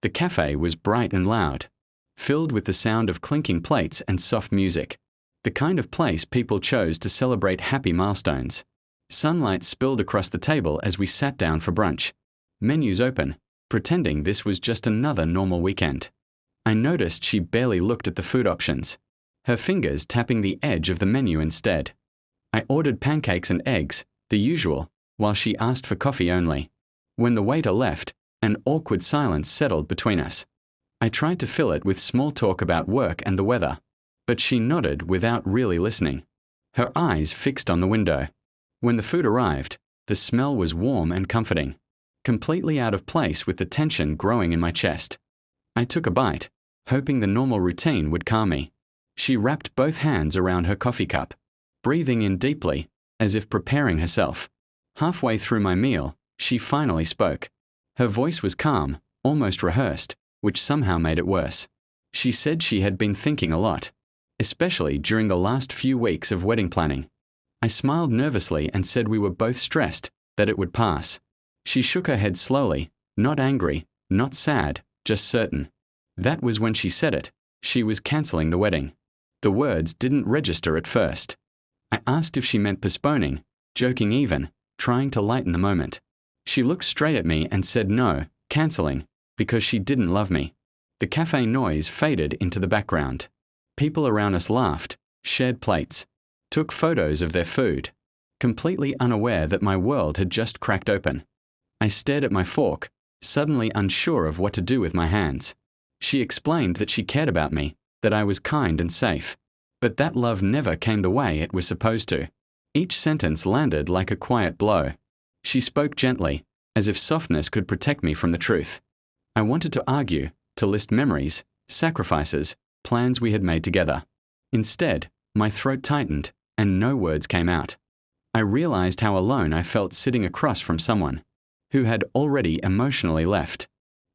The cafe was bright and loud, filled with the sound of clinking plates and soft music. The kind of place people chose to celebrate happy milestones. Sunlight spilled across the table as we sat down for brunch. Menus open, pretending this was just another normal weekend. I noticed she barely looked at the food options, her fingers tapping the edge of the menu instead. I ordered pancakes and eggs, the usual, while she asked for coffee only. When the waiter left, an awkward silence settled between us. I tried to fill it with small talk about work and the weather, but she nodded without really listening, her eyes fixed on the window. When the food arrived, the smell was warm and comforting, completely out of place with the tension growing in my chest. I took a bite, hoping the normal routine would calm me. She wrapped both hands around her coffee cup, breathing in deeply, as if preparing herself. Halfway through my meal, she finally spoke. Her voice was calm, almost rehearsed, which somehow made it worse. She said she had been thinking a lot, especially during the last few weeks of wedding planning. I smiled nervously and said we were both stressed, that it would pass. She shook her head slowly, not angry, not sad, just certain. That was when she said it. She was cancelling the wedding. The words didn't register at first. I asked if she meant postponing, joking even, trying to lighten the moment. She looked straight at me and said no, cancelling, because she didn't love me. The cafe noise faded into the background. People around us laughed, shared plates, took photos of their food, completely unaware that my world had just cracked open. I stared at my fork, suddenly unsure of what to do with my hands. She explained that she cared about me, that I was kind and safe, but that love never came the way it was supposed to. Each sentence landed like a quiet blow. She spoke gently, as if softness could protect me from the truth. I wanted to argue, to list memories, sacrifices, plans we had made together. Instead, my throat tightened, and no words came out. I realized how alone I felt sitting across from someone who had already emotionally left.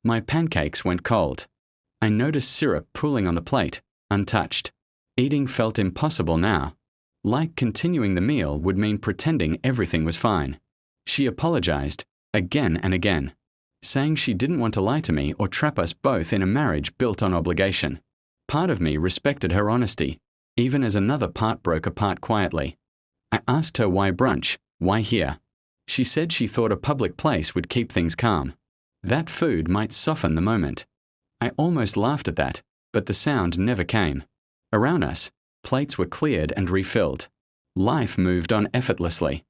My pancakes went cold. I noticed syrup pooling on the plate, untouched. Eating felt impossible now. Like continuing the meal would mean pretending everything was fine. She apologized, again and again, saying she didn't want to lie to me or trap us both in a marriage built on obligation. Part of me respected her honesty, even as another part broke apart quietly. I asked her why brunch, why here. She said she thought a public place would keep things calm. That food might soften the moment. I almost laughed at that, but the sound never came. Around us, plates were cleared and refilled. Life moved on effortlessly.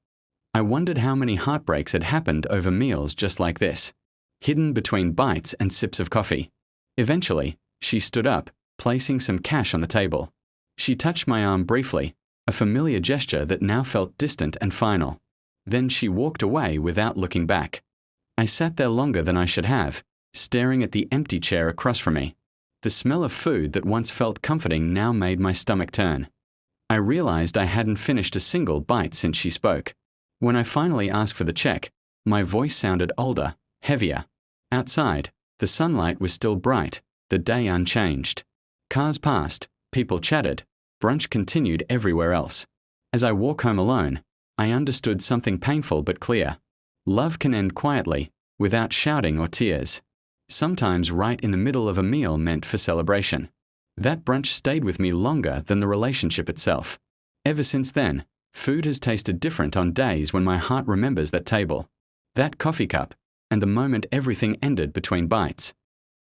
I wondered how many heartbreaks had happened over meals just like this, hidden between bites and sips of coffee. Eventually, she stood up, placing some cash on the table. She touched my arm briefly, a familiar gesture that now felt distant and final. Then she walked away without looking back. I sat there longer than I should have, staring at the empty chair across from me. The smell of food that once felt comforting now made my stomach turn. I realized I hadn't finished a single bite since she spoke. When I finally asked for the check, my voice sounded older, heavier. Outside, the sunlight was still bright, the day unchanged. Cars passed, people chatted, brunch continued everywhere else. As I walk home alone, I understood something painful but clear. Love can end quietly, without shouting or tears. Sometimes right in the middle of a meal meant for celebration. That brunch stayed with me longer than the relationship itself. Ever since then, food has tasted different on days when my heart remembers that table, that coffee cup, and the moment everything ended between bites.